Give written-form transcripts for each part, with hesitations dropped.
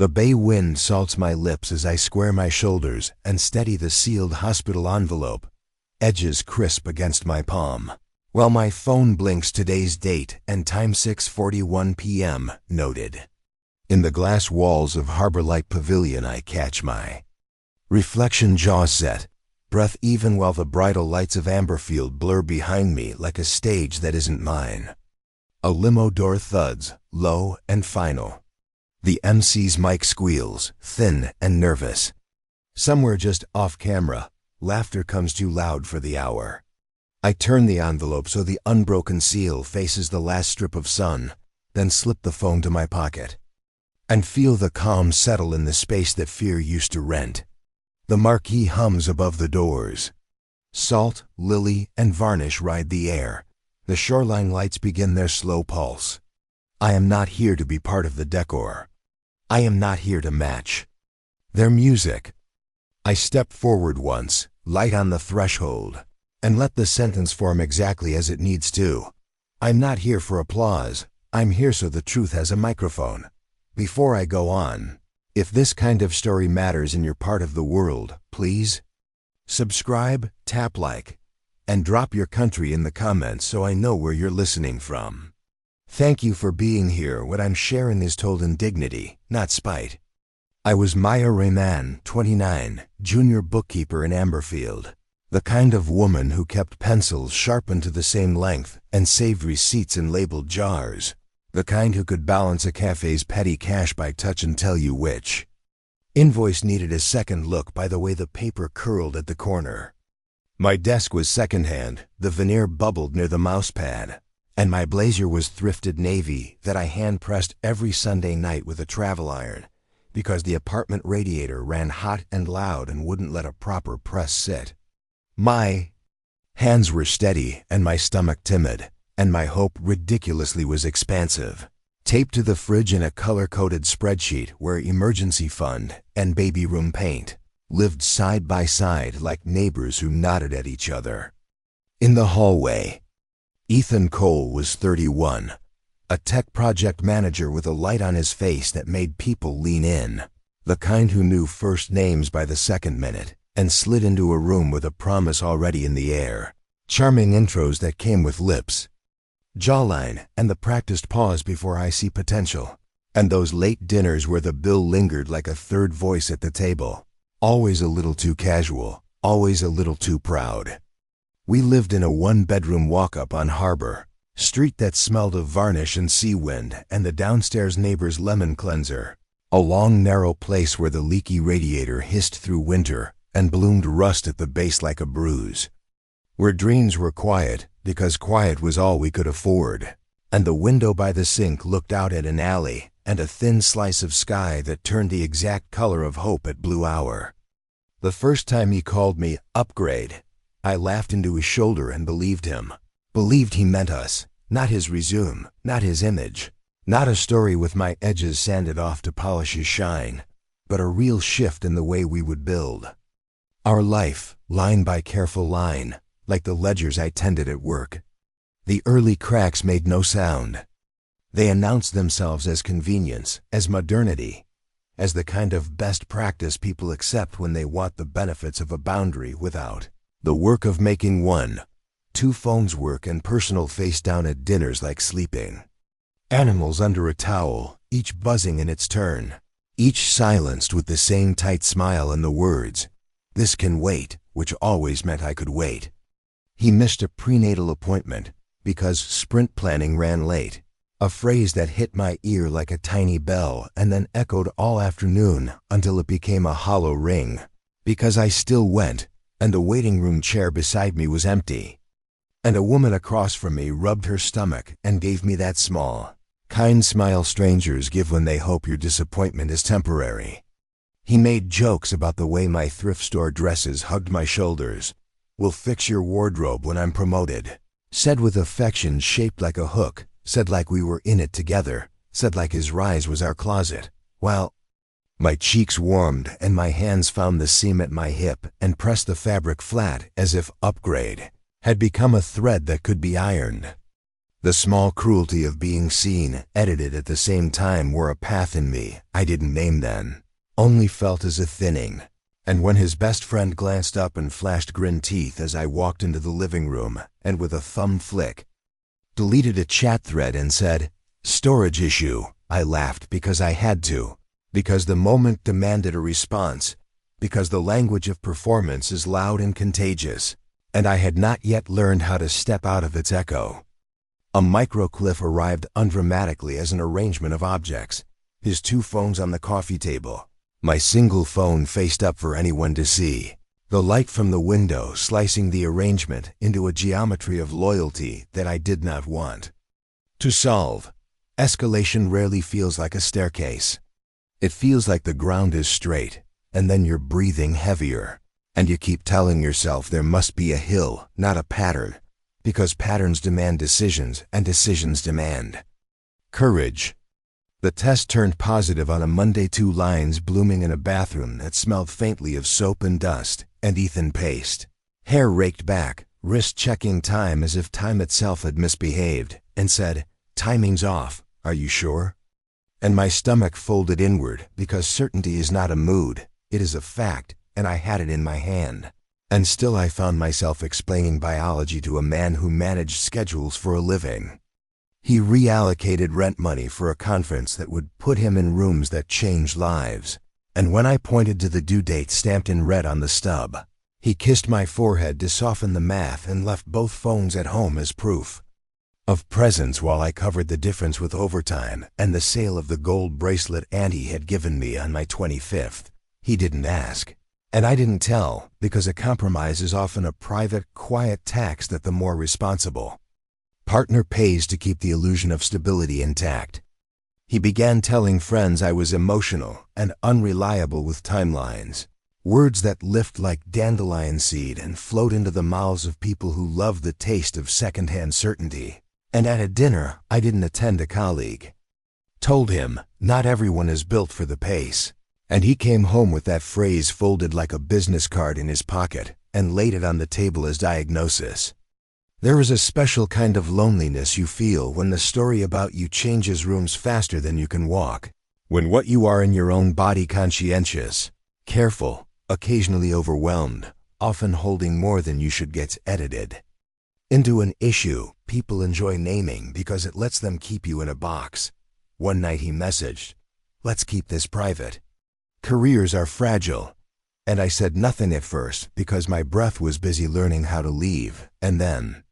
The bay wind salts my lips as I square my shoulders and steady the sealed hospital envelope, edges crisp against my palm, while my phone blinks today's date and time 6:41 p.m. noted. In the glass walls of Harbor Light Pavilion I catch my reflection, jaw set, breath even while the bridal lights of Amberfield blur behind me like a stage that isn't mine. A limo door thuds, low and final. The MC's mic squeals, thin and nervous. Somewhere just off camera, laughter comes too loud for the hour. I turn the envelope so the unbroken seal faces the last strip of sun, then slip the phone to my pocket. And feel the calm settle in the space that fear used to rent. The marquee hums above the doors. Salt, lily, and varnish ride the air. The shoreline lights begin their slow pulse. I am not here to be part of the decor. I am not here to match their music. I step forward once, light on the threshold, and let the sentence form exactly as it needs to. I'm not here for applause. I'm here so the truth has a microphone. Before I go on, if this kind of story matters in your part of the world, please subscribe, tap like, and drop your country in the comments so I know where you're listening from. Thank you for being here. What I'm sharing is told in dignity, not spite. I was Maya Rayman, 29, junior bookkeeper in Amberfield, the kind of woman who kept pencils sharpened to the same length and saved receipts in labeled jars. The kind who could balance a cafe's petty cash by touch and tell you which invoice needed a second look by the way the paper curled at the corner. My desk was secondhand, the veneer bubbled near the mousepad, and my blazer was thrifted navy that I hand-pressed every Sunday night with a travel iron because the apartment radiator ran hot and loud and wouldn't let a proper press sit. My hands were steady and my stomach timid, and my hope ridiculously was expansive. Taped to the fridge in a color-coded spreadsheet where emergency fund and baby room paint lived side by side like neighbors who nodded at each other. In the hallway, Ethan Cole was 31, a tech project manager with a light on his face that made people lean in, the kind who knew first names by the second minute and slid into a room with a promise already in the air. Charming intros that came with lips, jawline, and the practiced pause before I see potential. And those late dinners where the bill lingered like a third voice at the table. Always a little too casual, always a little too proud. We lived in a one-bedroom walk-up on Harbor, street that smelled of varnish and sea wind and the downstairs neighbor's lemon cleanser. A long, narrow place where the leaky radiator hissed through winter and bloomed rust at the base like a bruise. Where dreams were quiet, because quiet was all we could afford, and the window by the sink looked out at an alley and a thin slice of sky that turned the exact color of hope at blue hour. The first time he called me upgrade, I laughed into his shoulder and believed him. Believed he meant us, not his resume, not his image, not a story with my edges sanded off to polish his shine, but a real shift in the way we would build our life, line by careful line, like the ledgers I tended at work. The early cracks made no sound. They announced themselves as convenience, as modernity, as the kind of best practice people accept when they want the benefits of a boundary without the work of making one. Two phones work and personal face down at dinners like sleeping animals under a towel, each buzzing in its turn, each silenced with the same tight smile and the words, "This can wait," which always meant I could wait. He missed a prenatal appointment because sprint planning ran late, a phrase that hit my ear like a tiny bell and then echoed all afternoon until it became a hollow ring, because I still went, and the waiting room chair beside me was empty. And a woman across from me rubbed her stomach and gave me that small, kind smile strangers give when they hope your disappointment is temporary. He made jokes about the way my thrift store dresses hugged my shoulders. "We'll fix your wardrobe when I'm promoted," said with affection shaped like a hook, said like we were in it together, said like his rise was our closet. While my cheeks warmed and my hands found the seam at my hip and pressed the fabric flat as if upgrade had become a thread that could be ironed. The small cruelty of being seen, edited at the same time, wore a path in me I didn't name then, only felt as a thinning. And when his best friend glanced up and flashed grin teeth as I walked into the living room, and with a thumb flick, deleted a chat thread and said, "Storage issue," I laughed because I had to, because the moment demanded a response, because the language of performance is loud and contagious, and I had not yet learned how to step out of its echo. A microcliff arrived undramatically as an arrangement of objects, his 2 phones on the coffee table, my single phone faced up for anyone to see, the light from the window slicing the arrangement into a geometry of loyalty that I did not want to solve. Escalation rarely feels like a staircase. It feels like the ground is straight, and then you're breathing heavier, and you keep telling yourself there must be a hill, not a pattern, because patterns demand decisions, and decisions demand courage. The test turned positive on a Monday, 2 lines blooming in a bathroom that smelled faintly of soap and dust and Ethan paste. Hair raked back, wrist checking time as if time itself had misbehaved, and said, "Timing's off, are you sure?" And my stomach folded inward because certainty is not a mood, it is a fact, and I had it in my hand. And still I found myself explaining biology to a man who managed schedules for a living. He reallocated rent money for a conference that would put him in rooms that changed lives. And when I pointed to the due date stamped in red on the stub, he kissed my forehead to soften the math and left both phones at home as proof of presence while I covered the difference with overtime and the sale of the gold bracelet Auntie had given me on my 25th. He didn't ask, and I didn't tell, because a compromise is often a private, quiet tax that the more responsible partner pays to keep the illusion of stability intact. He began telling friends I was emotional and unreliable with timelines, words that lift like dandelion seed and float into the mouths of people who love the taste of secondhand certainty. And at a dinner I didn't attend, a colleague told him, "Not everyone is built for the pace." And he came home with that phrase folded like a business card in his pocket and laid it on the table as diagnosis. There is a special kind of loneliness you feel when the story about you changes rooms faster than you can walk, when what you are in your own body, conscientious, careful, occasionally overwhelmed, often holding more than you should, gets edited into an issue people enjoy naming because it lets them keep you in a box. One night he messaged, "Let's keep this private. Careers are fragile." And I said nothing at first because my breath was busy learning how to leave, and then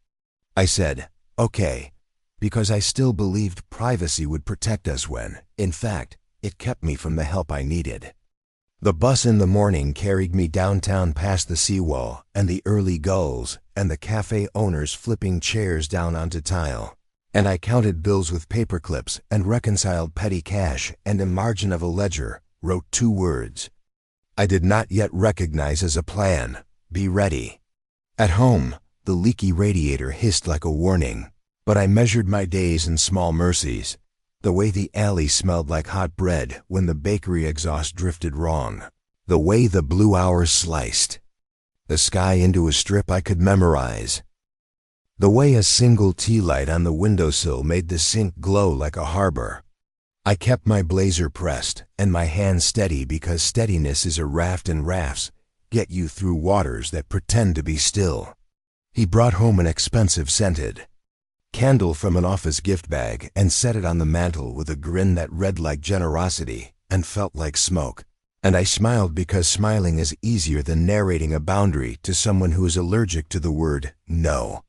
I said, "Okay," because I still believed privacy would protect us when, in fact, it kept me from the help I needed. The bus in the morning carried me downtown past the seawall and the early gulls and the cafe owners flipping chairs down onto tile. And I counted bills with paper clips and reconciled petty cash, and in margin of a ledger wrote 2 words I did not yet recognize as a plan: be ready. At home, the leaky radiator hissed like a warning, but I measured my days in small mercies, the way the alley smelled like hot bread when the bakery exhaust drifted wrong, the way the blue hours sliced the sky into a strip I could memorize, the way a single tea light on the windowsill made the sink glow like a harbor. I kept my blazer pressed and my hands steady because steadiness is a raft, and rafts get you through waters that pretend to be still. He brought home an expensive scented candle from an office gift bag and set it on the mantel with a grin that read like generosity and felt like smoke. And I smiled because smiling is easier than narrating a boundary to someone who is allergic to the word no.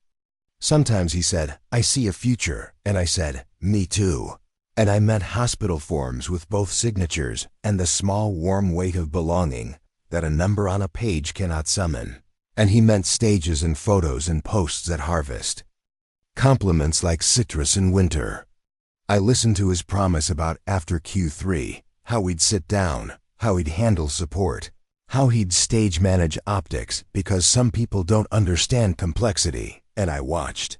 Sometimes he said, "I see a future," and I said, "Me too." And I meant hospital forms with both signatures and the small warm weight of belonging that a number on a page cannot summon. And he meant stages and photos and posts at harvest, compliments like citrus in winter. I listened to his promise about after Q3, how we'd sit down, how he'd handle support, how he'd stage manage optics because some people don't understand complexity, and I watched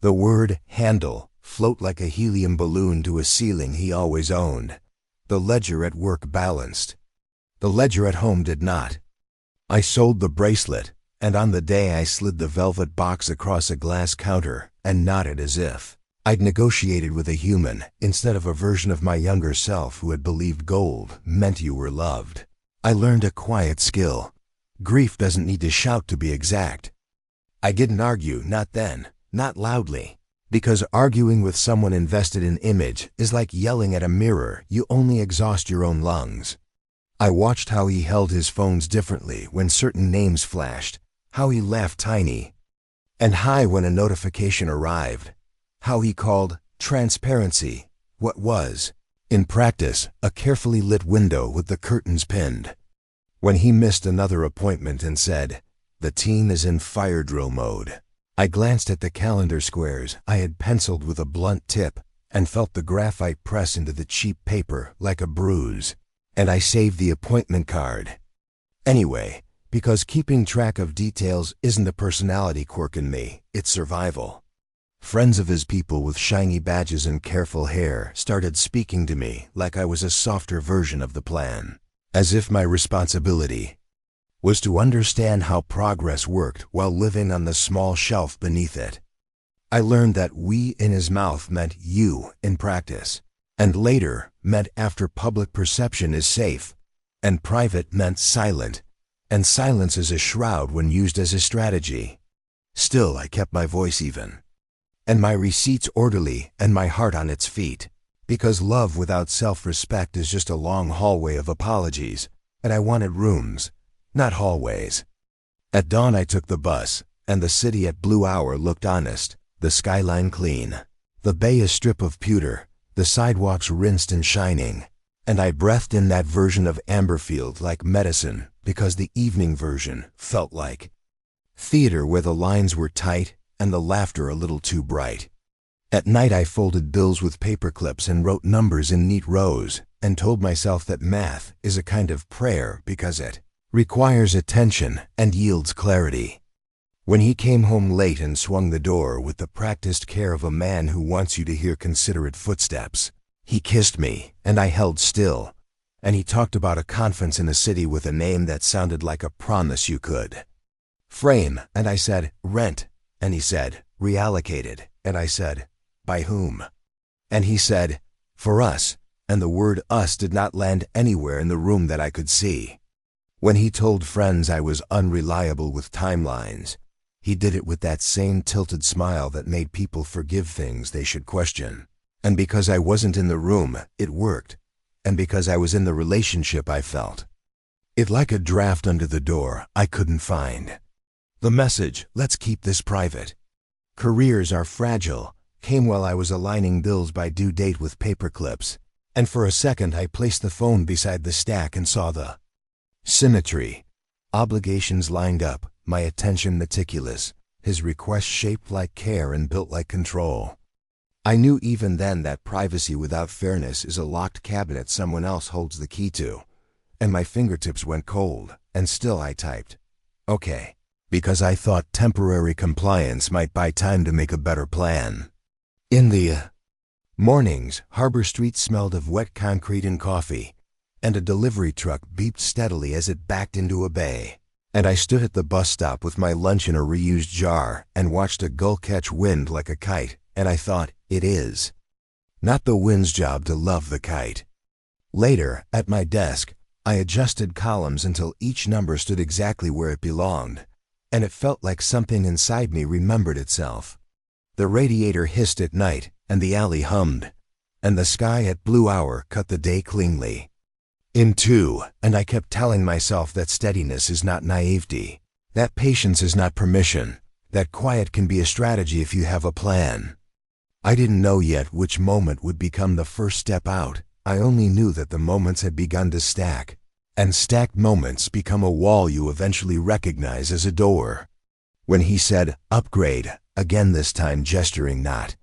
the word handle float like a helium balloon to a ceiling he always owned. The ledger at work balanced. The ledger at home did not. I sold the bracelet, and on the day I slid the velvet box across a glass counter and nodded as if I'd negotiated with a human instead of a version of my younger self who had believed gold meant you were loved. I learned a quiet skill. Grief doesn't need to shout to be exact. I didn't argue, not then, not loudly, because arguing with someone invested in image is like yelling at a mirror. You only exhaust your own lungs. I watched how he held his phones differently when certain names flashed, how he laughed tiny and high when a notification arrived, how he called transparency what was, in practice, a carefully lit window with the curtains pinned. When he missed another appointment and said, "The teen is in fire drill mode," I glanced at the calendar squares I had penciled with a blunt tip and felt the graphite press into the cheap paper like a bruise, and I saved the appointment card. Anyway, because keeping track of details isn't a personality quirk in me, it's survival. Friends of his people with shiny badges and careful hair started speaking to me like I was a softer version of the plan, as if my responsibility was to understand how progress worked while living on the small shelf beneath it. I learned that "we" in his mouth meant "you" in practice, and later meant after public perception is safe, and private meant silent, and silence is a shroud when used as a strategy. Still, I kept my voice even, and my receipts orderly, and my heart on its feet, because love without self-respect is just a long hallway of apologies, and I wanted rooms, not hallways. At dawn I took the bus, and the city at blue hour looked honest, the skyline clean, the bay a strip of pewter, the sidewalks rinsed and shining, and I breathed in that version of Amberfield like medicine because the evening version felt like theater where the lines were tight and the laughter a little too bright. At night I folded bills with paper clips and wrote numbers in neat rows and told myself that math is a kind of prayer because it requires attention and yields clarity. When he came home late and swung the door with the practiced care of a man who wants you to hear considerate footsteps, he kissed me and I held still, and he talked about a conference in a city with a name that sounded like a promise you could frame, and I said, "Rent," and he said, "Reallocated," and I said, "By whom?" And he said, "For us," and the word "us" did not land anywhere in the room that I could see. When he told friends I was unreliable with timelines, he did it with that same tilted smile that made people forgive things they should question. And because I wasn't in the room, it worked. And because I was in the relationship, I felt it like a draft under the door I couldn't find. The message, "Let's keep this private. Careers are fragile," came while I was aligning bills by due date with paper clips. And for a second I placed the phone beside the stack and saw the symmetry. Obligations lined up, my attention meticulous, his request shaped like care and built like control. I knew even then that privacy without fairness is a locked cabinet someone else holds the key to, and my fingertips went cold, and still I typed, "Okay," because I thought temporary compliance might buy time to make a better plan. In the mornings, Harbor Street smelled of wet concrete and coffee, and a delivery truck beeped steadily as it backed into a bay. And I stood at the bus stop with my lunch in a reused jar and watched a gull catch wind like a kite, and I thought, it is not the wind's job to love the kite. Later, at my desk, I adjusted columns until each number stood exactly where it belonged, and it felt like something inside me remembered itself. The radiator hissed at night, and the alley hummed, and the sky at blue hour cut the day cleanly in two, and I kept telling myself that steadiness is not naivety, that patience is not permission, that quiet can be a strategy if you have a plan. I didn't know yet which moment would become the first step out. I only knew that the moments had begun to stack, and stacked moments become a wall you eventually recognize as a door. When he said, "Upgrade," again this time gesturing not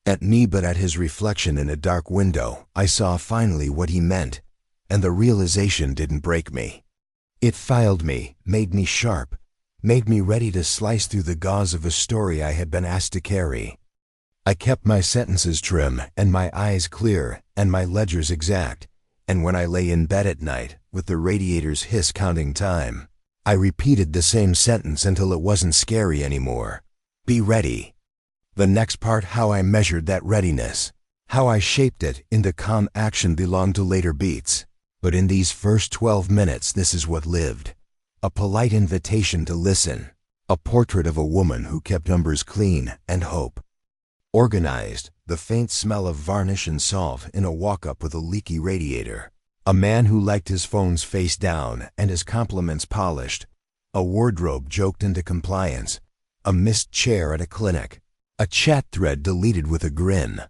at me but at his reflection in a dark window, I saw finally what he meant. And the realization didn't break me. It filed me, made me sharp, made me ready to slice through the gauze of a story I had been asked to carry. I kept my sentences trim and my eyes clear and my ledgers exact, and when I lay in bed at night, with the radiator's hiss counting time, I repeated the same sentence until it wasn't scary anymore. Be ready. The next part, how I measured that readiness, how I shaped it into calm action, belonged to later beats. But in these first 12 minutes, this is what lived. A polite invitation to listen. A portrait of a woman who kept numbers clean and hope organized, the faint smell of varnish and salt in a walk-up with a leaky radiator. A man who liked his phones face down and his compliments polished. A wardrobe joked into compliance. A missed chair at a clinic. A chat thread deleted with a grin.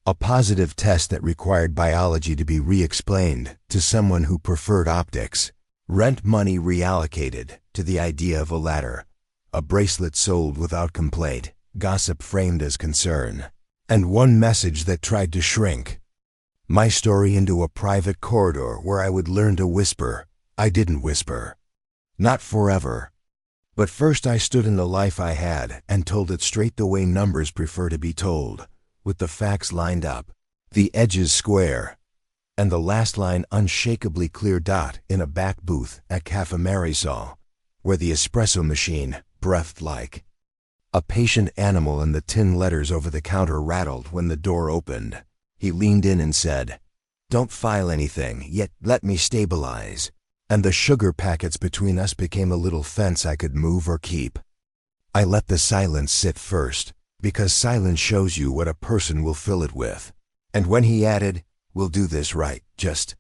A positive test that required biology to be re-explained to someone who preferred optics. Rent money reallocated to the idea of a ladder. A bracelet sold without complaint. Gossip framed as concern. And one message that tried to shrink my story into a private corridor where I would learn to whisper. I didn't whisper. Not forever. But first I stood in the life I had and told it straight, the way numbers prefer to be told, with the facts lined up, the edges square, and the last line unshakably clear. In a back booth at Cafe Marisol, where the espresso machine breathed like a patient animal and the tin letters over the counter rattled when the door opened. He leaned in and said, "Don't file anything yet, let me stabilize." And the sugar packets between us became a little fence I could move or keep. I let the silence sit first, because silence shows you what a person will fill it with. And when he added, "We'll do this right, just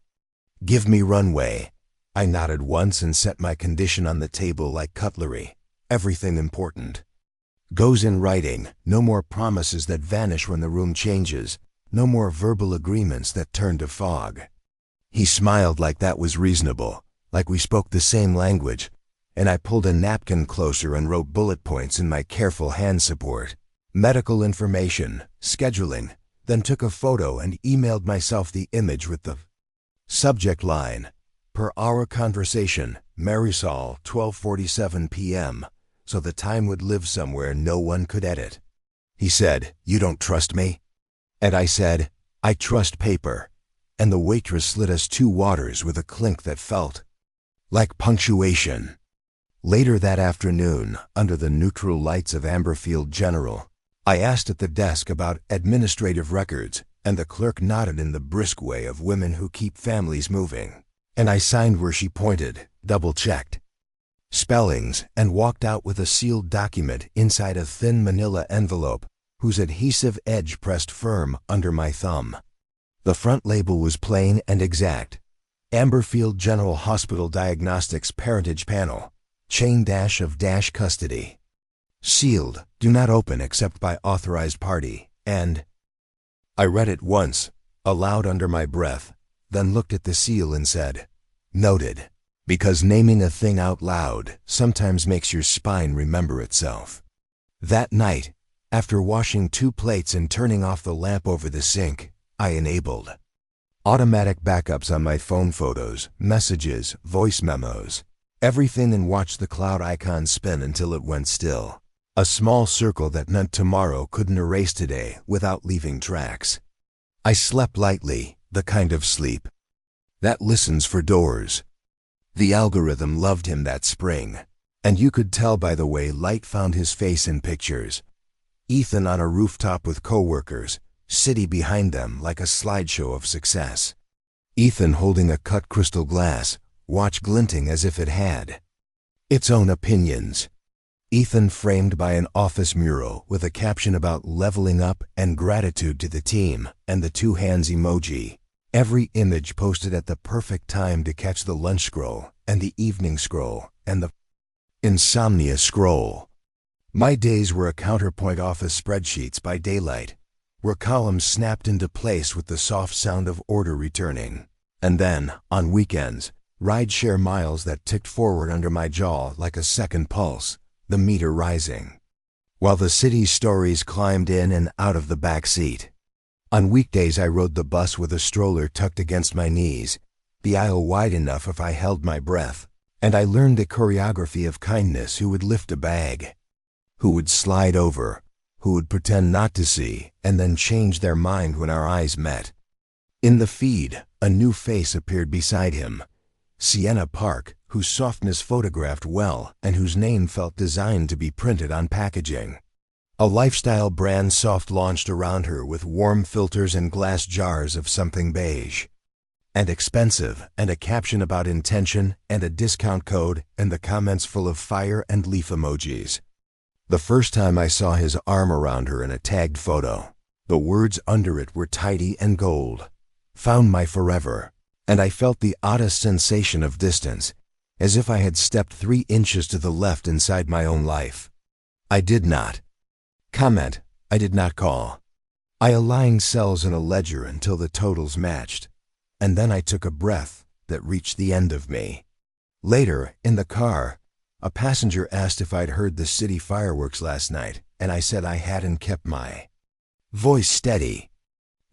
give me runway," I nodded once and set my condition on the table like cutlery. Everything important goes in writing. No more promises that vanish when the room changes. No more verbal agreements that turn to fog. He smiled like that was reasonable, like we spoke the same language, and I pulled a napkin closer and wrote bullet points in my careful hand support. Medical information, scheduling, then took a photo and emailed myself the image with the subject line, "Per hour conversation, Marisol, 12:47 p.m., so the time would live somewhere no one could edit. He said, "You don't trust me?" And I said, "I trust paper." And the waitress slid us 2 waters with a clink that felt like punctuation. Later that afternoon, under the neutral lights of Amberfield General, I asked at the desk about administrative records, and the clerk nodded in the brisk way of women who keep families moving. And I signed where she pointed, double-checked spellings, and walked out with a sealed document inside a thin manila envelope whose adhesive edge pressed firm under my thumb. The front label was plain and exact. Amberfield General Hospital Diagnostics Parentage Panel, chain dash of dash custody. Sealed, do not open except by authorized party, and I read it once, aloud under my breath, then looked at the seal and said, "Noted," because naming a thing out loud sometimes makes your spine remember itself. That night, after washing 2 plates and turning off the lamp over the sink, I enabled automatic backups on my phone photos, messages, voice memos, everything, and watched the cloud icon spin until it went still. A small circle that meant tomorrow couldn't erase today without leaving tracks. I slept lightly, the kind of sleep that listens for doors. The algorithm loved him that spring, and you could tell by the way light found his face in pictures. Ethan on a rooftop with coworkers, city behind them like a slideshow of success. Ethan holding a cut crystal glass, watch glinting as if it had its own opinions. Ethan framed by an office mural with a caption about leveling up and gratitude to the team, and the 2 hands emoji. Every image posted at the perfect time to catch the lunch scroll, and the evening scroll, and the insomnia scroll. My days were a counterpoint office spreadsheets by daylight, where columns snapped into place with the soft sound of order returning. And then, on weekends, rideshare miles that ticked forward under my jaw like a second pulse, the meter rising, while the city's stories climbed in and out of the back seat. On weekdays I rode the bus with a stroller tucked against my knees, the aisle wide enough if I held my breath, and I learned the choreography of kindness. Who would lift a bag, who would slide over, who would pretend not to see, and then change their mind when our eyes met. In the feed, a new face appeared beside him, Sienna Park, whose softness photographed well and whose name felt designed to be printed on packaging. A lifestyle brand soft launched around her with warm filters and glass jars of something beige. And expensive, and a caption about intention, and a discount code, and the comments full of fire and leaf emojis. The first time I saw his arm around her in a tagged photo, the words under it were tidy and gold. Found my forever. And I felt the oddest sensation of distance, as if I had stepped 3 inches to the left inside my own life. I did not comment. I did not call. I aligned cells in a ledger until the totals matched, and then I took a breath that reached the end of me. Later, in the car, a passenger asked if I'd heard the city fireworks last night, and I said I hadn't, kept my voice steady.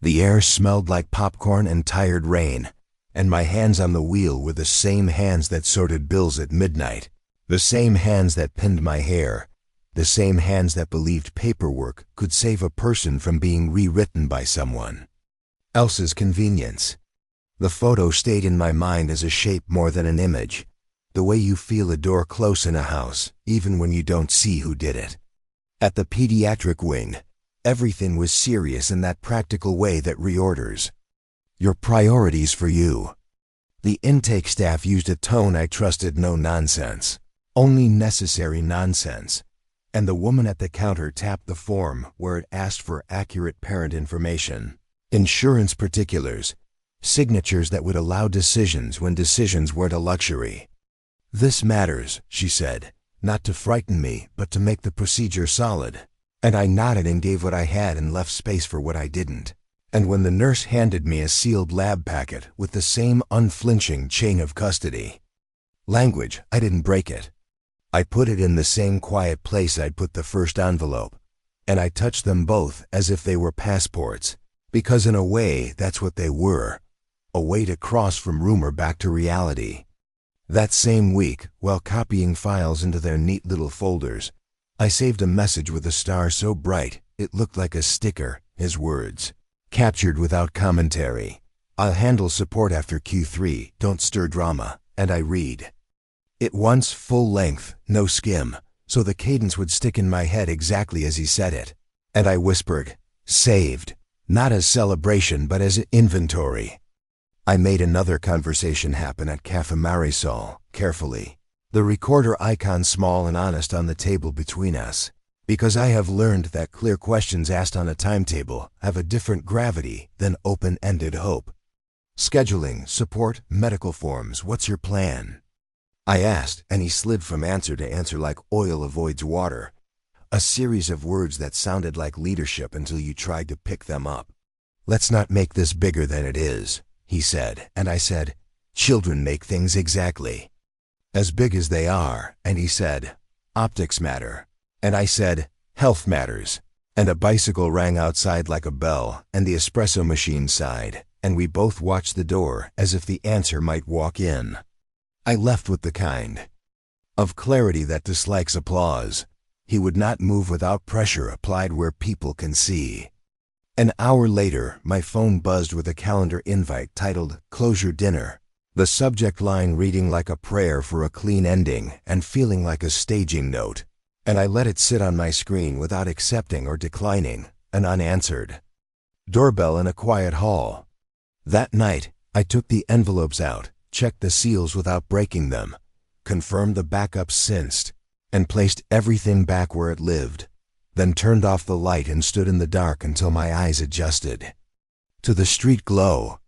The air smelled like popcorn and tired rain, and my hands on the wheel were the same hands that sorted bills at midnight, the same hands that pinned my hair, the same hands that believed paperwork could save a person from being rewritten by someone else's convenience. The photo stayed in my mind as a shape more than an image, the way you feel a door close in a house, even when you don't see who did it. At the pediatric wing, everything was serious in that practical way that reorders your priorities for you. The intake staff used a tone I trusted: no nonsense, only necessary nonsense. And the woman at the counter tapped the form where it asked for accurate parent information, insurance particulars, signatures that would allow decisions when decisions weren't a luxury. "This matters," she said, "not to frighten me, but to make the procedure solid." And I nodded and gave what I had and left space for what I didn't. And when the nurse handed me a sealed lab packet with the same unflinching chain of custody language, I didn't break it. I put it in the same quiet place I'd put the first envelope, and I touched them both as if they were passports, because in a way that's what they were, a way to cross from rumor back to reality. That same week, while copying files into their neat little folders, I saved a message with a star so bright it looked like a sticker. His words, captured without commentary: "I'll handle support after Q3, don't stir drama." And I read it once, full length, no skim, so the cadence would stick in my head exactly as he said it. And I whispered, "Saved," not as celebration but as inventory. I made another conversation happen at Cafe Marisol, carefully, the recorder icon small and honest on the table between us, because I have learned that clear questions asked on a timetable have a different gravity than open-ended hope. "Scheduling, support, medical forms, what's your plan?" I asked, and he slid from answer to answer like oil avoids water, a series of words that sounded like leadership until you tried to pick them up. "Let's not make this bigger than it is," he said, and I said, "Children make things exactly as big as they are." And he said, "Optics matter." And I said, "Health matters." And a bicycle rang outside like a bell, and the espresso machine sighed, and we both watched the door as if the answer might walk in. I left with the kind of clarity that dislikes applause. He would not move without pressure applied where people can see. An hour later, my phone buzzed with a calendar invite titled "Closure Dinner," the subject line reading like a prayer for a clean ending and feeling like a staging note. And I let it sit on my screen without accepting or declining, an unanswered doorbell in a quiet hall. That night, I took the envelopes out, checked the seals without breaking them, confirmed the backups synced, and placed everything back where it lived, then turned off the light and stood in the dark until my eyes adjusted to the street glow.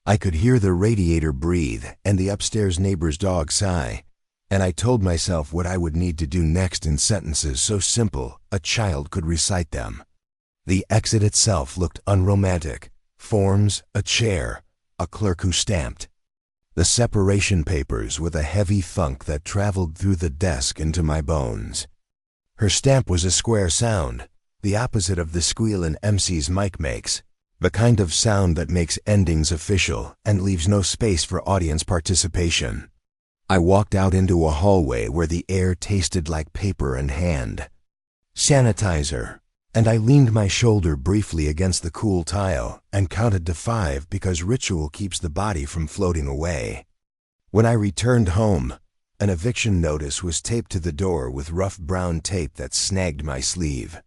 I could hear the radiator breathe and the upstairs neighbor's dog sigh, and I told myself what I would need to do next in sentences so simple a child could recite them. The exit itself looked unromantic: forms, a chair, a clerk who stamped. The separation papers with a heavy thunk that traveled through the desk into my bones. Her stamp was a square sound, the opposite of the squeal an MC's mic makes, the kind of sound that makes endings official and leaves no space for audience participation. I walked out into a hallway where the air tasted like paper and hand sanitizer, and I leaned my shoulder briefly against the cool tile and counted to 5 because ritual keeps the body from floating away. When I returned home, an eviction notice was taped to the door with rough brown tape that snagged my sleeve.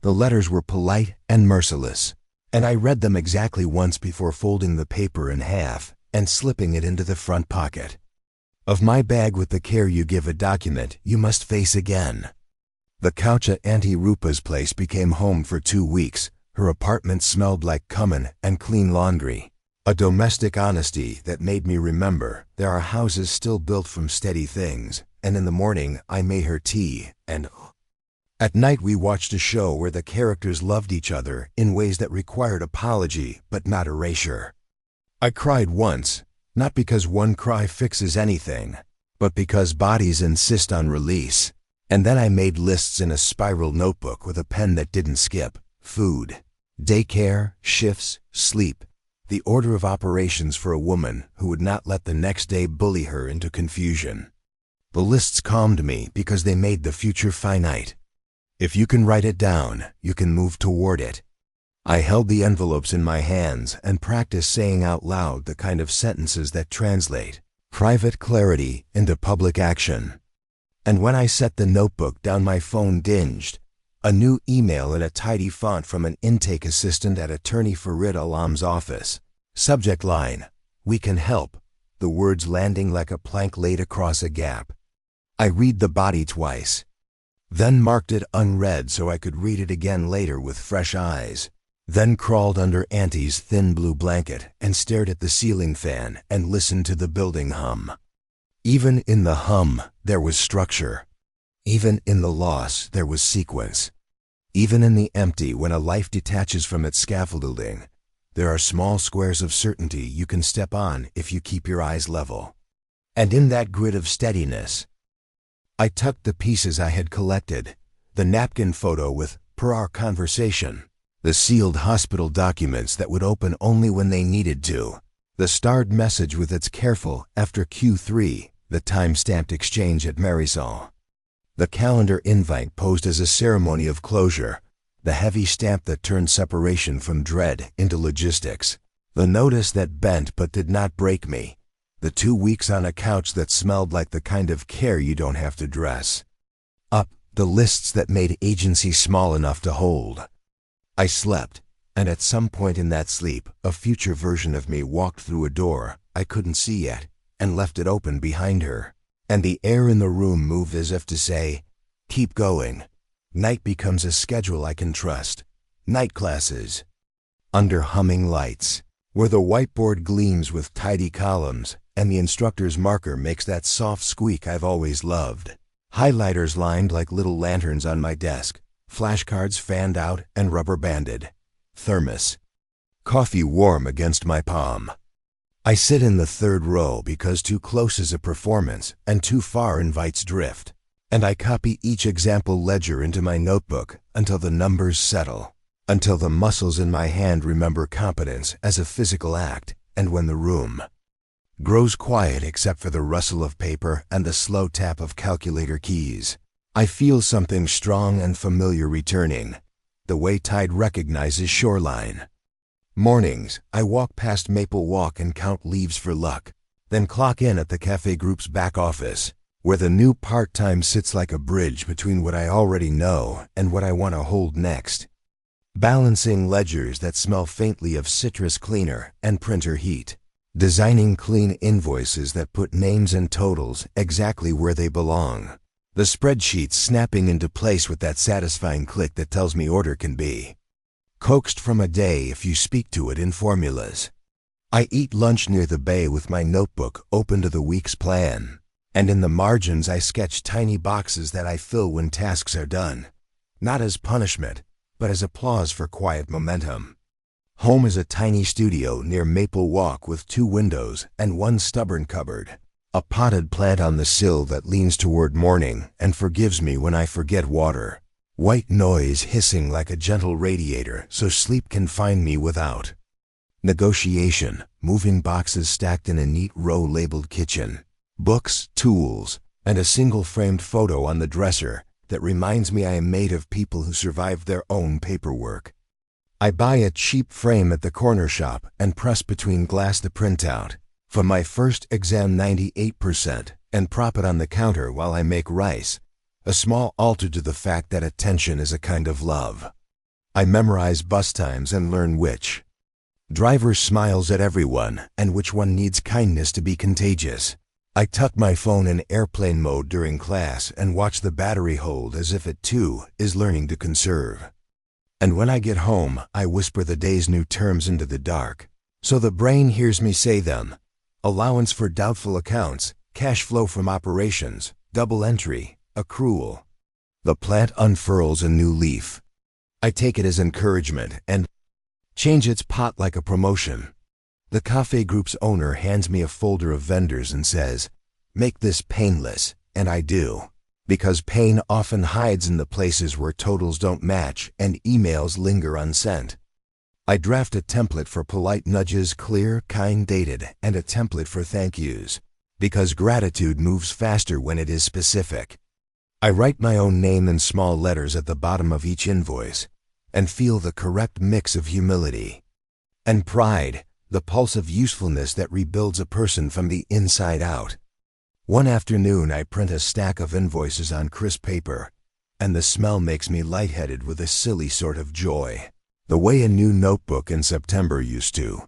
The letters were polite and merciless, and I read them exactly once before folding the paper in half and slipping it into the front pocket of my bag. With the care you give a document you must face again. The couch at Auntie Rupa's place became home for 2 weeks. Her apartment smelled like cumin and clean laundry. A domestic honesty that made me remember there are houses still built from steady things, and in the morning I made her tea, and at night we watched a show where the characters loved each other in ways that required apology but not erasure. I cried once, not because one cry fixes anything, but because bodies insist on release. And then I made lists in a spiral notebook with a pen that didn't skip: food, daycare, shifts, sleep, the order of operations for a woman who would not let the next day bully her into confusion. The lists calmed me because they made the future finite. If you can write it down, you can move toward it. I held the envelopes in my hands and practiced saying out loud the kind of sentences that translate private clarity into public action. And when I set the notebook down, my phone dinged. A new email in a tidy font from an intake assistant at attorney Farid Alam's office. Subject line: "We can help," the words landing like a plank laid across a gap. I read the body twice, then marked it unread so I could read it again later with fresh eyes. Then crawled under Auntie's thin blue blanket and stared at the ceiling fan and listened to the building hum. Even in the hum, there was structure. Even in the loss, there was sequence. Even in the empty, when a life detaches from its scaffolding, there are small squares of certainty you can step on if you keep your eyes level. And in that grid of steadiness, I tucked the pieces I had collected: the napkin photo with "per our conversation," the sealed hospital documents that would open only when they needed to, the starred message with its careful after Q3, the time-stamped exchange at Marisol, the calendar invite posed as a ceremony of closure, the heavy stamp that turned separation from dread into logistics, the notice that bent but did not break me, the 2 weeks on a couch that smelled like the kind of care you don't have to dress up, the lists that made agency small enough to hold. I slept, and at some point in that sleep, a future version of me walked through a door I couldn't see yet and left it open behind her. And the air in the room moved as if to say, "Keep going." Night becomes a schedule I can trust. Night classes. Under humming lights, where the whiteboard gleams with tidy columns and the instructor's marker makes that soft squeak I've always loved. Highlighters lined like little lanterns on my desk. Flashcards fanned out and rubber banded. Thermos. Coffee warm against my palm. I sit in the third row because too close is a performance and too far invites drift. And I copy each example ledger into my notebook until the numbers settle, until the muscles in my hand remember competence as a physical act, and when the room grows quiet except for the rustle of paper and the slow tap of calculator keys, I feel something strong and familiar returning, the way tide recognizes shoreline. Mornings, I walk past Maple Walk and count leaves for luck, then clock in at the Cafe Group's back office, where the new part-time sits like a bridge between what I already know and what I want to hold next. Balancing ledgers that smell faintly of citrus cleaner and printer heat. Designing clean invoices that put names and totals exactly where they belong. The spreadsheet snapping into place with that satisfying click that tells me order can be coaxed from a day if you speak to it in formulas. I eat lunch near the bay with my notebook open to the week's plan, and in the margins I sketch tiny boxes that I fill when tasks are done, not as punishment, but as applause for quiet momentum. Home is a tiny studio near Maple Walk with 2 windows and 1 stubborn cupboard. A potted plant on the sill that leans toward morning and forgives me when I forget water. White noise hissing like a gentle radiator so sleep can find me without. Negotiation, moving boxes stacked in a neat row labeled kitchen. Books, tools, and a single framed photo on the dresser that reminds me I am made of people who survived their own paperwork. I buy a cheap frame at the corner shop and press between glass the printout. For my first exam 98% and prop it on the counter while I make rice, a small altar to the fact that attention is a kind of love. I memorize bus times and learn which driver smiles at everyone and which one needs kindness to be contagious. I tuck my phone in airplane mode during class and watch the battery hold as if it too is learning to conserve. And when I get home, I whisper the day's new terms into the dark, so the brain hears me say them. Allowance for doubtful accounts, cash flow from operations, double entry, accrual. The plant unfurls a new leaf. I take it as encouragement and change its pot like a promotion. The cafe group's owner hands me a folder of vendors and says, "Make this painless," and I do. Because pain often hides in the places where totals don't match and emails linger unsent. I draft a template for polite nudges, clear, kind, dated, and a template for thank yous. Because gratitude moves faster when it is specific. I write my own name in small letters at the bottom of each invoice and feel the correct mix of humility and pride, the pulse of usefulness that rebuilds a person from the inside out. One afternoon I print a stack of invoices on crisp paper, and the smell makes me lightheaded with a silly sort of joy. The way a new notebook in September used to.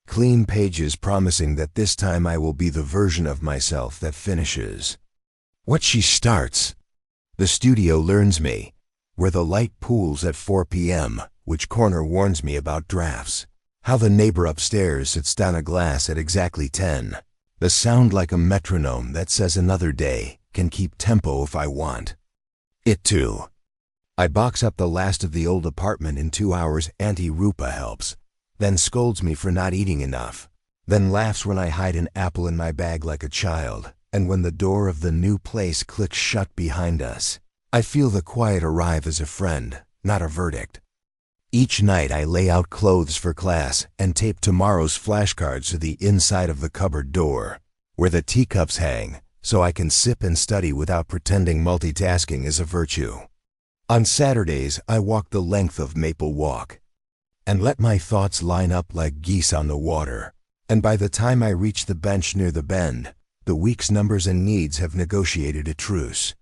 Clean pages promising that this time I will be the version of myself that finishes what she starts. The studio learns me, where the light pools at 4 p.m., which corner warns me about drafts. How the neighbor upstairs sits down a glass at exactly 10. The sound like a metronome that says another day can keep tempo if I want it to. I box up the last of the old apartment in 2 hours. Auntie Rupa helps, then scolds me for not eating enough, then laughs when I hide an apple in my bag like a child, and when the door of the new place clicks shut behind us, I feel the quiet arrive as a friend, not a verdict. Each night I lay out clothes for class and tape tomorrow's flashcards to the inside of the cupboard door, where the teacups hang, so I can sip and study without pretending multitasking is a virtue. On Saturdays I walk the length of Maple Walk and let my thoughts line up like geese on the water, and by the time I reach the bench near the bend, the week's numbers and needs have negotiated a truce.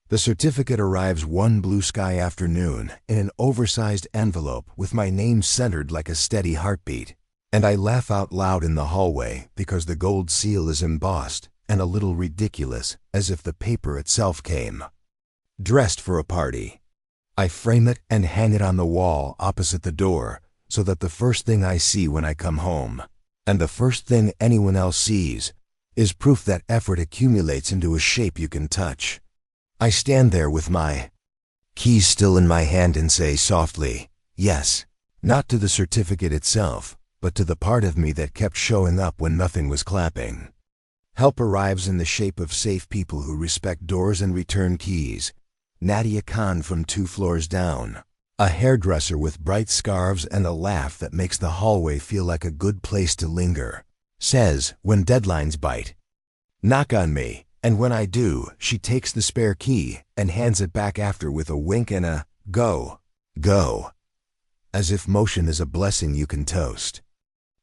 The certificate arrives one blue sky afternoon in an oversized envelope with my name centered like a steady heartbeat, and I laugh out loud in the hallway because the gold seal is embossed and a little ridiculous, as if the paper itself came dressed for a party. I frame it and hang it on the wall opposite the door so that the first thing I see when I come home, and the first thing anyone else sees, is proof that effort accumulates into a shape you can touch. I stand there with my keys still in my hand and say softly, yes, not to the certificate itself, but to the part of me that kept showing up when nothing was clapping. Help arrives in the shape of safe people who respect doors and return keys. Nadia Khan from 2 floors down, a hairdresser with bright scarves and a laugh that makes the hallway feel like a good place to linger, says when deadlines bite, "Knock on me." And when I do, she takes the spare key and hands it back after with a wink and a go, go, as if motion is a blessing you can toast.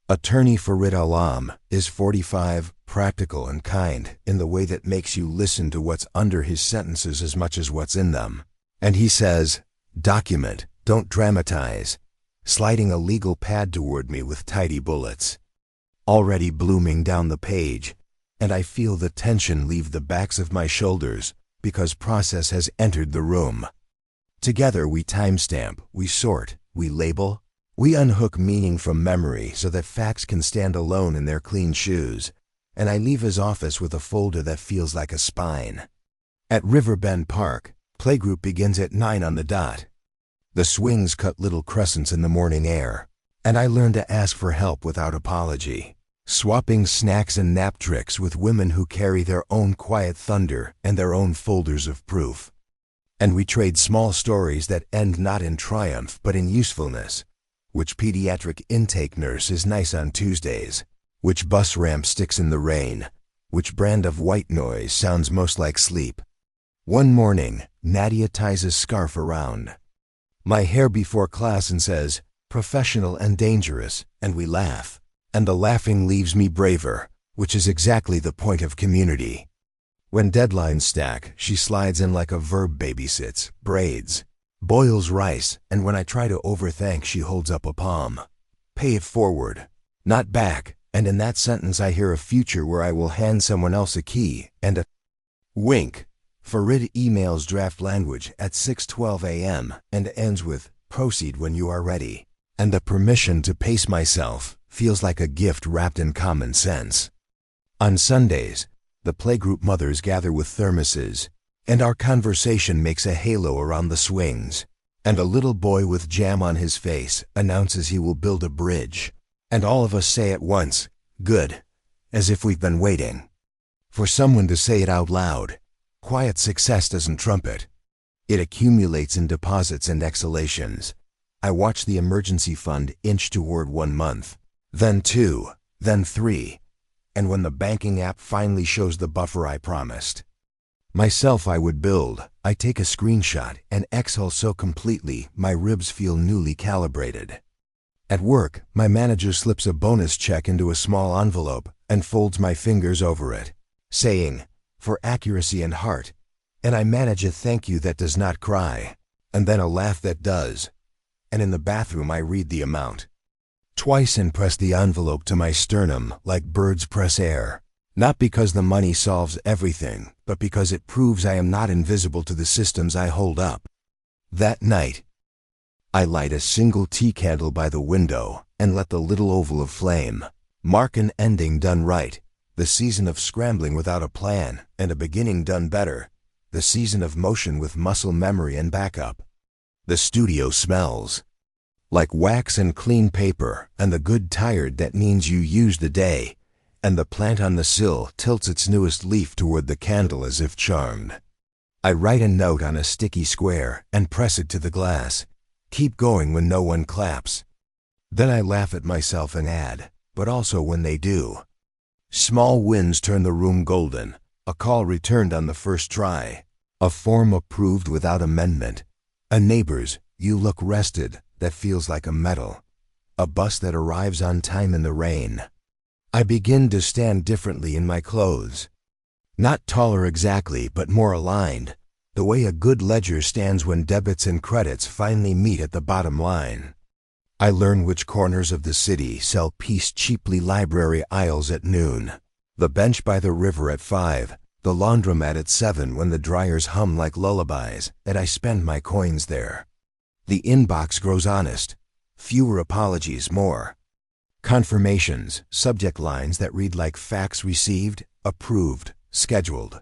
Attorney Farid Alam is 45, practical and kind in the way that makes you listen to what's under his sentences as much as what's in them. And he says, document, don't dramatize, sliding a legal pad toward me with tidy bullets already blooming down the page, and I feel the tension leave the backs of my shoulders because process has entered the room. Together we timestamp, we sort, we label, we unhook meaning from memory so that facts can stand alone in their clean shoes, and I leave his office with a folder that feels like a spine. At Riverbend Park, playgroup begins at 9 on the dot. The swings cut little crescents in the morning air, and I learn to ask for help without apology. Swapping snacks and nap tricks with women who carry their own quiet thunder and their own folders of proof. And we trade small stories that end not in triumph but in usefulness. Which pediatric intake nurse is nice on Tuesdays? Which bus ramp sticks in the rain? Which brand of white noise sounds most like sleep? One morning, Nadia ties a scarf around my hair before class and says, "Professional and dangerous," and we laugh. And the laughing leaves me braver, which is exactly the point of community. When deadlines stack, she slides in like a verb babysits, braids, Boils rice, and when I try to overthink, she holds up a palm. Pay it forward, not back, and in that sentence I hear a future where I will hand someone else a key and a wink. Farid emails draft language at 6:12 a.m. and ends with, proceed when you are ready. And the permission to pace myself feels like a gift wrapped in common sense. On Sundays, the playgroup mothers gather with thermoses, and our conversation makes a halo around the swings. And a little boy with jam on his face announces he will build a bridge. And all of us say at once, good, as if we've been waiting for someone to say it out loud. Quiet success doesn't trumpet. It accumulates in deposits and exhalations. I watch the emergency fund inch toward 1 month, then 2, then 3, and when the banking app finally shows the buffer I promised myself I would build, I take a screenshot and exhale so completely my ribs feel newly calibrated. At work, my manager slips a bonus check into a small envelope and folds my fingers over it, saying, for accuracy and heart, and I manage a thank you that does not cry, and then a laugh that does. And in the bathroom I read the amount twice and press the envelope to my sternum like birds press air. Not because the money solves everything, but because it proves I am not invisible to the systems I hold up. That night, I light a single tea candle by the window and let the little oval of flame mark an ending done right, the season of scrambling without a plan, and a beginning done better, the season of motion with muscle memory and backup. The studio smells like wax and clean paper, and the good tired that means you used the day, and the plant on the sill tilts its newest leaf toward the candle as if charmed. I write a note on a sticky square and press it to the glass. Keep going when no one claps. Then I laugh at myself and add, but also when they do. Small wins turn the room golden. A call returned on the first try. A form approved without amendment. A neighbor's, you look rested, that feels like a medal. A bus that arrives on time in the rain. I begin to stand differently in my clothes. Not taller exactly, but more aligned. The way a good ledger stands when debits and credits finally meet at the bottom line. I learn which corners of the city sell piece cheaply library aisles at noon. The bench by the river at 5, the laundromat at 7 when the dryers hum like lullabies, and I spend my coins there. The inbox grows honest. Fewer apologies, more confirmations, subject lines that read like fax received, approved, scheduled.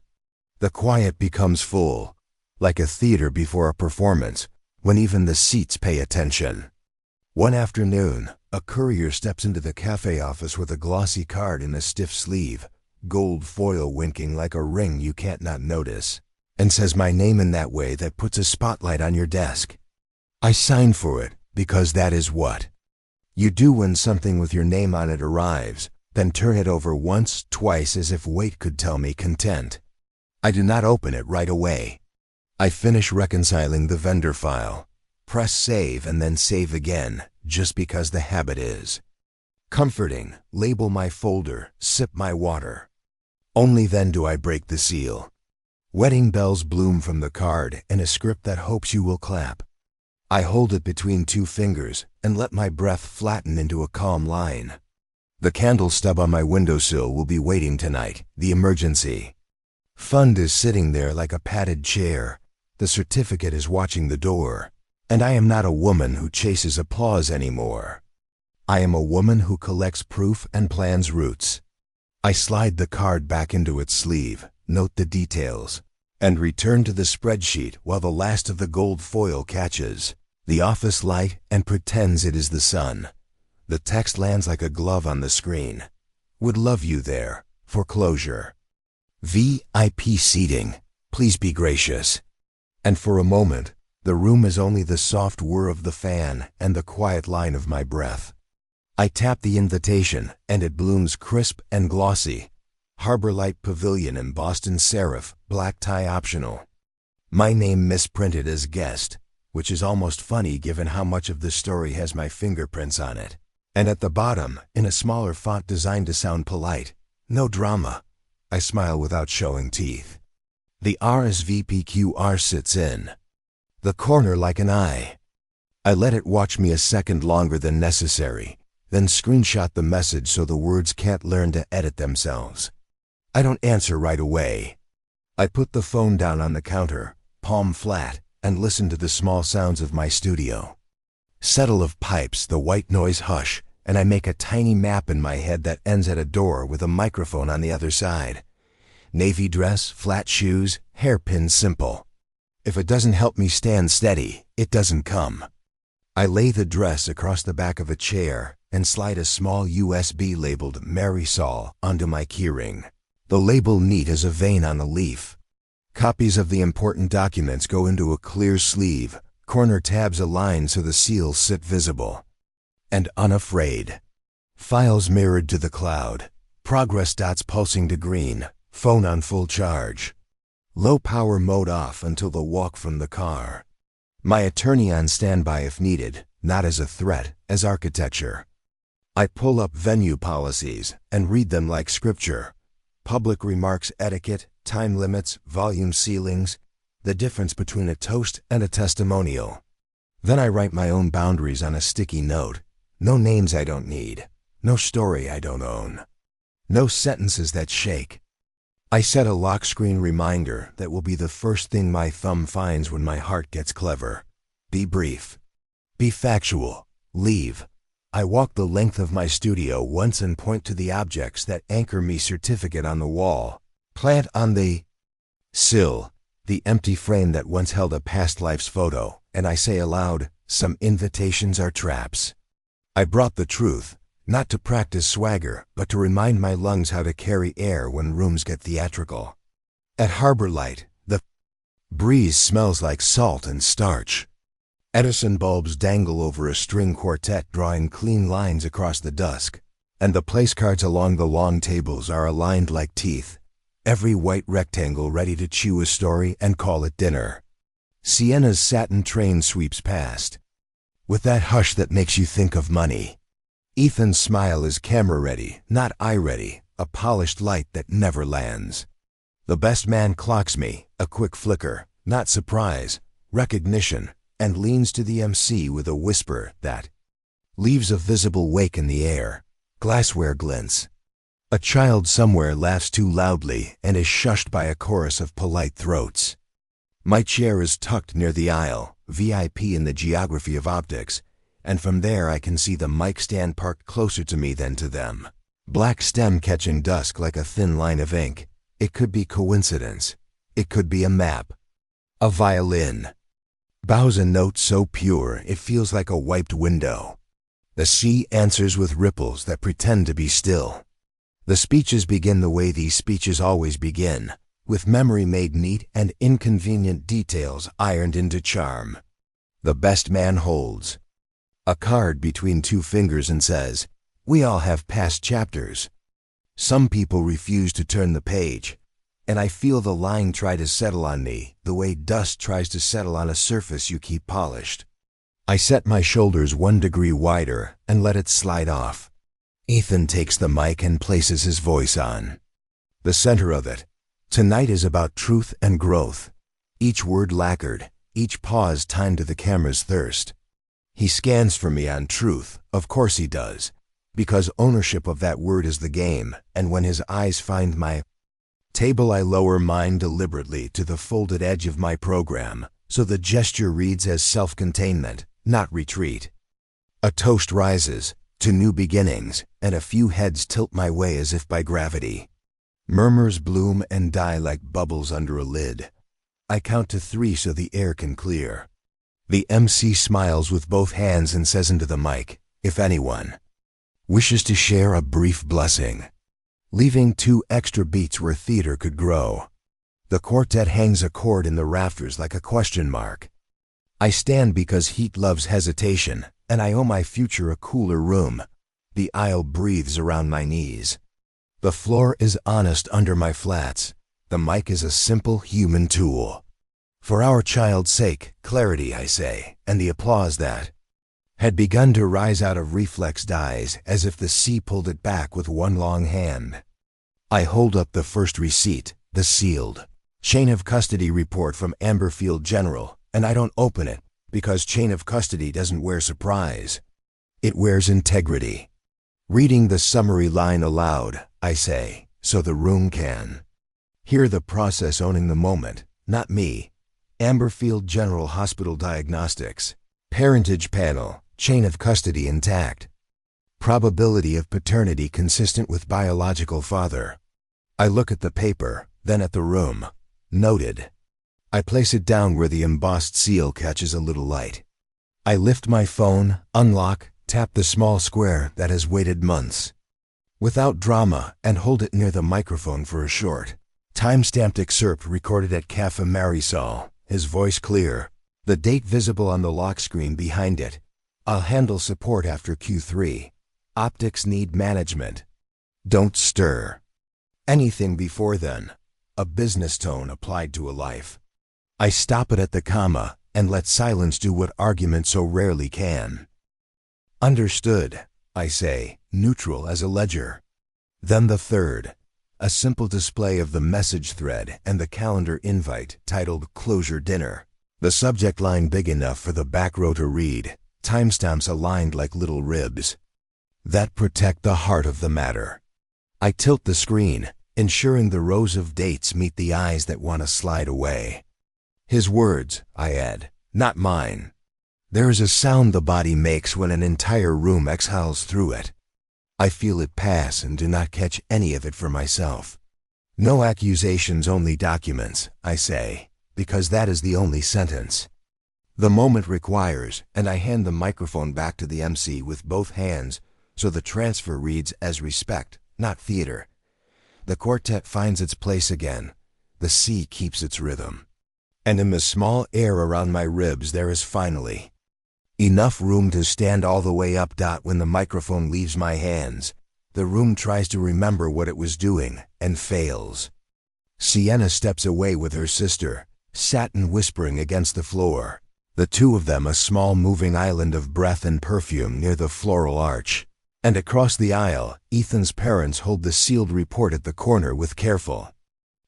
The quiet becomes full, like a theater before a performance, when even the seats pay attention. One afternoon, a courier steps into the cafe office with a glossy card in a stiff sleeve, gold foil winking like a ring you can't not notice, and says my name in that way that puts a spotlight on your desk. I sign for it because that is what you do when something with your name on it arrives, then turn it over once, twice as if weight could tell me content. I do not open it right away. I finish reconciling the vendor file, press save and then save again, just because the habit is comforting, label my folder, sip my water. Only then do I break the seal. Wedding bells bloom from the card and a script that hopes you will clap. I hold it between 2 fingers and let my breath flatten into a calm line. The candle stub on my windowsill will be waiting tonight, the emergency fund is sitting there like a padded chair. The certificate is watching the door. And I am not a woman who chases applause anymore. I am a woman who collects proof and plans routes. I slide the card back into its sleeve, note the details, and return to the spreadsheet while the last of the gold foil catches the office light and pretends it is the sun. The text lands like a glove on the screen. Would love you there. Foreclosure. VIP seating. Please be gracious. And for a moment, the room is only the soft whir of the fan and the quiet line of my breath. I tap the invitation, and it blooms crisp and glossy. Harbor Light Pavilion in Boston serif, black tie optional. My name misprinted as guest, which is almost funny given how much of this story has my fingerprints on it. And at the bottom, in a smaller font designed to sound polite, no drama. I smile without showing teeth. The RSVP QR sits in the corner like an eye. I let it watch me a second longer than necessary, then screenshot the message so the words can't learn to edit themselves. I don't answer right away. I put the phone down on the counter, palm flat, and listen to the small sounds of my studio. Settle of pipes, the white noise hush, and I make a tiny map in my head that ends at a door with a microphone on the other side. Navy dress, flat shoes, hairpin simple. If it doesn't help me stand steady, it doesn't come. I lay the dress across the back of a chair and slide a small USB labeled Marisol onto my keyring. The label neat as a vein on a leaf. Copies of the important documents go into a clear sleeve, corner tabs aligned so the seals sit visible. And unafraid. Files mirrored to the cloud, progress dots pulsing to green, phone on full charge. Low power mode off until the walk from the car. My attorney on standby if needed, not as a threat, as architecture. I pull up venue policies and read them like scripture. Public remarks etiquette, time limits, volume ceilings, the difference between a toast and a testimonial. Then I write my own boundaries on a sticky note. No names I don't need. No story I don't own. No sentences that shake. I set a lock screen reminder that will be the first thing my thumb finds when my heart gets clever. Be brief. Be factual. Leave. I walk the length of my studio once and point to the objects that anchor me. Certificate on the wall. Plant on the sill. The empty frame that once held a past life's photo, and I say aloud, some invitations are traps. I brought the truth, not to practice swagger, but to remind my lungs how to carry air when rooms get theatrical. At Harbor Light, the breeze smells like salt and starch. Edison bulbs dangle over a string quartet drawing clean lines across the dusk, and the place cards along the long tables are aligned like teeth, every white rectangle ready to chew a story and call it dinner. Sienna's satin train sweeps past, with that hush that makes you think of money. Ethan's smile is camera-ready, not eye-ready, a polished light that never lands. The best man clocks me, a quick flicker, not surprise, recognition, and leans to the MC with a whisper that leaves a visible wake in the air. Glassware glints. A child somewhere laughs too loudly and is shushed by a chorus of polite throats. My chair is tucked near the aisle, VIP in the geography of optics, and from there I can see the mic stand parked closer to me than to them. Black stem catching dusk like a thin line of ink. It could be coincidence. It could be a map. A violin. Bows a note so pure it feels like a wiped window. The sea answers with ripples that pretend to be still. The speeches begin the way these speeches always begin, with memory made neat and inconvenient details ironed into charm. The best man holds a card between two fingers and says, "We all have past chapters." Some people refuse to turn the page, and I feel the line try to settle on me the way dust tries to settle on a surface you keep polished. I set my shoulders 1 degree wider and let it slide off. Ethan takes the mic and places his voice on. The center of it. Tonight is about truth and growth. Each word lacquered, each pause timed to the camera's thirst. He scans for me on truth, of course he does, because ownership of that word is the game, and when his eyes find my table I lower mine deliberately to the folded edge of my program, so the gesture reads as self-containment, not retreat. A toast rises, to new beginnings, and a few heads tilt my way as if by gravity. Murmurs bloom and die like bubbles under a lid. I count to 3 so the air can clear. The MC smiles with both hands and says into the mic, if anyone wishes to share a brief blessing, leaving 2 extra beats where theater could grow. The quartet hangs a chord in the rafters like a question mark. I stand because heat loves hesitation, and I owe my future a cooler room. The aisle breathes around my knees. The floor is honest under my flats. The mic is a simple human tool. For our child's sake, clarity, I say, and the applause that had begun to rise out of reflex dies as if the sea pulled it back with one long hand. I hold up the first receipt, the sealed chain of custody report from Amberfield General, and I don't open it because chain of custody doesn't wear surprise. It wears integrity. Reading the summary line aloud, I say, so the room can hear the process owning the moment, not me. Amberfield General Hospital Diagnostics. Parentage panel, chain of custody intact. Probability of paternity consistent with biological father. I look at the paper, then at the room. Noted. I place it down where the embossed seal catches a little light. I lift my phone, unlock, tap the small square that has waited months. Without drama, and hold it near the microphone for a short, time-stamped excerpt recorded at Cafe Marisol, his voice clear, the date visible on the lock screen behind it. I'll handle support after Q3. Optics need management. Don't stir. Anything before then. A business tone applied to a life. I stop it at the comma and let silence do what argument so rarely can. Understood, I say, neutral as a ledger. Then the third. A simple display of the message thread and the calendar invite titled Closure Dinner. The subject line big enough for the back row to read, timestamps aligned like little ribs that protect the heart of the matter. I tilt the screen, ensuring the rows of dates meet the eyes that want to slide away. His words, I add, not mine. There is a sound the body makes when an entire room exhales through it. I feel it pass and do not catch any of it for myself. No accusations, only documents, I say, because that is the only sentence the moment requires, and I hand the microphone back to the MC with both hands so the transfer reads as respect, not theater. The quartet finds its place again. The sea keeps its rhythm. And in the small air around my ribs there is finally enough room to stand all the way up. When the microphone leaves my hands, the room tries to remember what it was doing and fails. Sienna steps away with her sister, satin whispering against the floor. The two of them a small moving island of breath and perfume near the floral arch. And across the aisle, Ethan's parents hold the sealed report at the corner with careful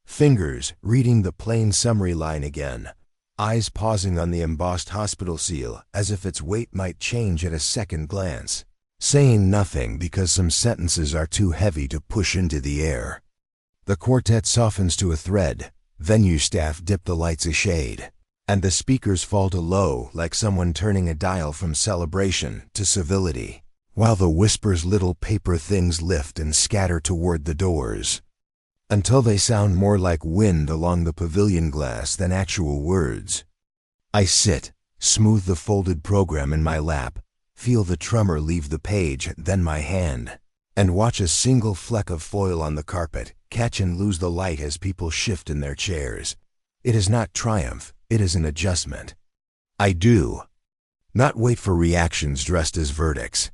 fingers, reading the plain summary line again, eyes pausing on the embossed hospital seal as if its weight might change at a second glance, saying nothing because some sentences are too heavy to push into the air. The quartet softens to a thread, venue staff dip the lights a shade, and the speakers fall to low like someone turning a dial from celebration to civility, while the whispers little paper things lift and scatter toward the doors, until they sound more like wind along the pavilion glass than actual words. I sit, smooth the folded program in my lap, feel the tremor leave the page, then my hand, and watch a single fleck of foil on the carpet catch and lose the light as people shift in their chairs. It is not triumph, it is an adjustment. I do not wait for reactions dressed as verdicts.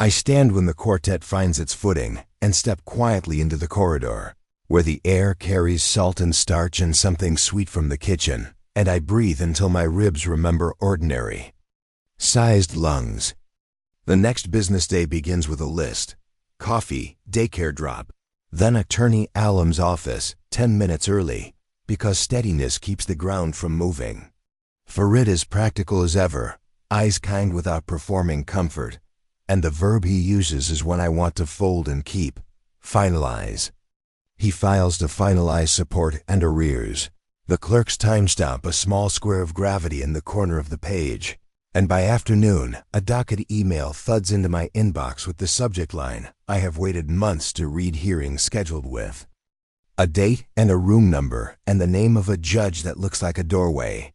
I stand when the quartet finds its footing and step quietly into the corridor, where the air carries salt and starch and something sweet from the kitchen, and I breathe until my ribs remember ordinary sized lungs. The next business day begins with a list. Coffee, daycare drop, then attorney Alum's office, 10 minutes early, because steadiness keeps the ground from moving. Farid is practical as ever, eyes kind without performing comfort, and the verb he uses is one I want to fold and keep, finalize. He files to finalize support and arrears. The clerk's timestamp a small square of gravity in the corner of the page, and by afternoon, a docket email thuds into my inbox with the subject line I have waited months to read, hearing scheduled with a date and a room number and the name of a judge that looks like a doorway.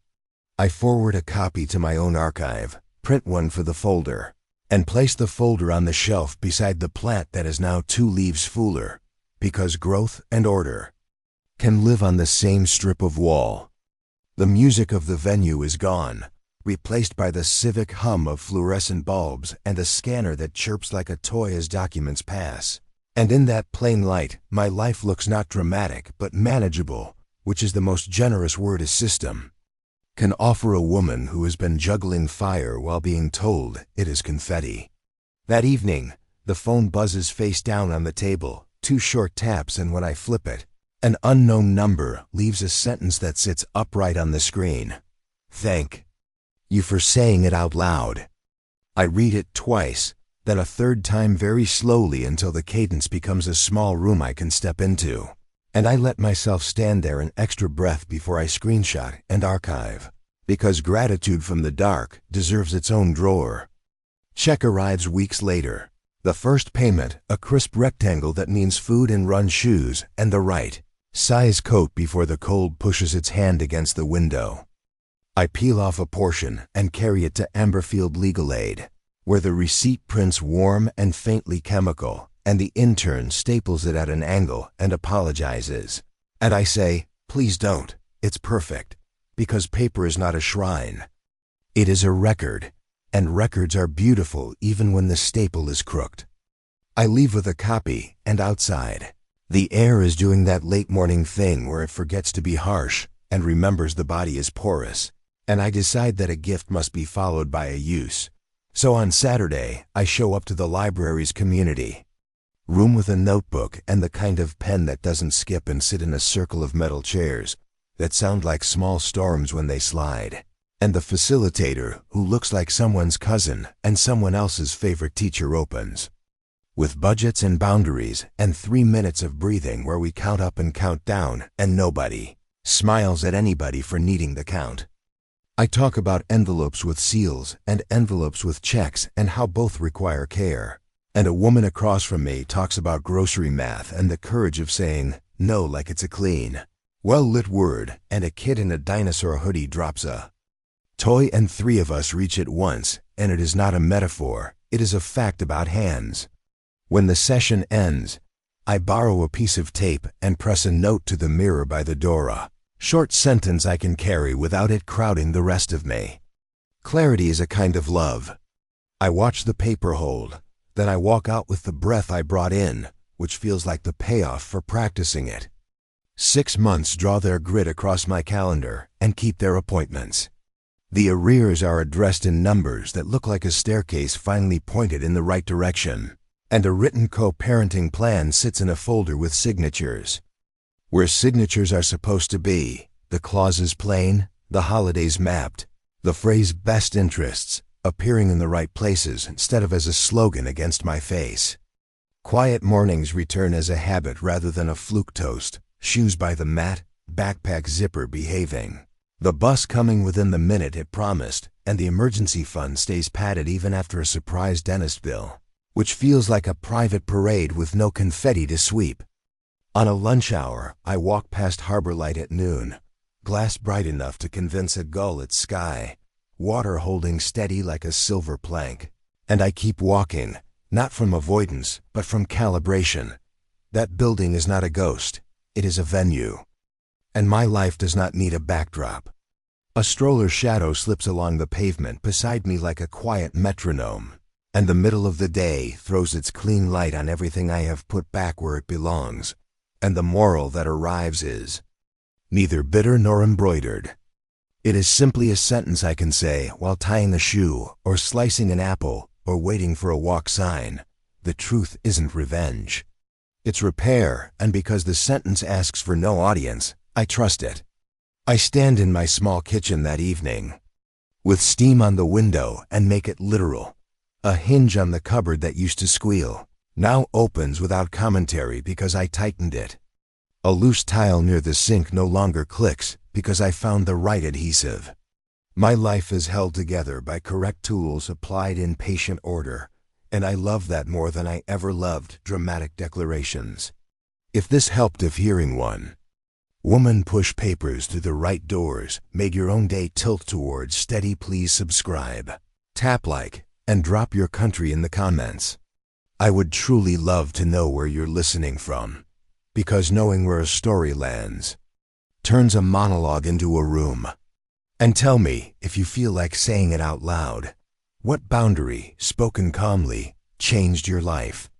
I forward a copy to my own archive, print one for the folder, and place the folder on the shelf beside the plant that is now 2 leaves fuller, because growth and order can live on the same strip of wall. The music of the venue is gone, replaced by the civic hum of fluorescent bulbs and a scanner that chirps like a toy as documents pass. And in that plain light, my life looks not dramatic but manageable, which is the most generous word a system can offer a woman who has been juggling fire while being told it is confetti. That evening, the phone buzzes face down on the table, 2 short taps, and when I flip it, an unknown number leaves a sentence that sits upright on the screen. Thank you for saying it out loud. I read it twice, then a third time very slowly until the cadence becomes a small room I can step into. And I let myself stand there an extra breath before I screenshot and archive. Because gratitude from the dark deserves its own drawer. Check arrives weeks later. The first payment, a crisp rectangle that means food and run shoes, and the right size coat before the cold pushes its hand against the window. I peel off a portion and carry it to Amberfield Legal Aid, where the receipt prints warm and faintly chemical, and the intern staples it at an angle and apologizes. And I say, please don't, it's perfect, because paper is not a shrine. It is a record, and records are beautiful even when the staple is crooked. I leave with a copy, and outside, the air is doing that late morning thing where it forgets to be harsh and remembers the body is porous, and I decide that a gift must be followed by a use. So on Saturday, I show up to the library's community room with a notebook and the kind of pen that doesn't skip and sit in a circle of metal chairs that sound like small storms when they slide, and the facilitator, who looks like someone's cousin and someone else's favorite teacher, opens. With budgets and boundaries and 3 minutes of breathing where we count up and count down, and nobody smiles at anybody for needing the count. I talk about envelopes with seals and envelopes with checks and how both require care. And a woman across from me talks about grocery math and the courage of saying no like it's a clean, well-lit word, and a kid in a dinosaur hoodie drops a toy and 3 of us reach it once, and it is not a metaphor, it is a fact about hands. When the session ends, I borrow a piece of tape and press a note to the mirror by the door, a short sentence I can carry without it crowding the rest of me. Clarity is a kind of love. I watch the paper hold. Then I walk out with the breath I brought in, which feels like the payoff for practicing it. 6 months draw their grid across my calendar and keep their appointments. The arrears are addressed in numbers that look like a staircase finally pointed in the right direction, and a written co-parenting plan sits in a folder with signatures. Where signatures are supposed to be, the clauses plain, the holidays mapped, the phrase best interests appearing in the right places instead of as a slogan against my face. Quiet mornings return as a habit rather than a fluke toast, shoes by the mat, backpack zipper behaving. The bus coming within the minute it promised, and the emergency fund stays padded even after a surprise dentist bill, which feels like a private parade with no confetti to sweep. On a lunch hour, I walk past Harbor Light at noon, glass bright enough to convince a gull it's sky, water holding steady like a silver plank. And I keep walking, not from avoidance, but from calibration. That building is not a ghost, it is a venue. And my life does not need a backdrop. A stroller's shadow slips along the pavement beside me like a quiet metronome, and the middle of the day throws its clean light on everything I have put back where it belongs. And the moral that arrives is neither bitter nor embroidered. It is simply a sentence I can say while tying a shoe or slicing an apple or waiting for a walk sign. The truth isn't revenge. It's repair, and because the sentence asks for no audience, I trust it. I stand in my small kitchen that evening, with steam on the window, and make it literal. A hinge on the cupboard that used to squeal now opens without commentary because I tightened it. A loose tile near the sink no longer clicks because I found the right adhesive. My life is held together by correct tools applied in patient order, and I love that more than I ever loved dramatic declarations. If this helped of hearing one, woman push papers through the right doors, made your own day tilt towards steady, please subscribe, tap like, and drop your country in the comments. I would truly love to know where you're listening from, because knowing where a story lands turns a monologue into a room. And tell me, if you feel like saying it out loud, what boundary, spoken calmly, changed your life?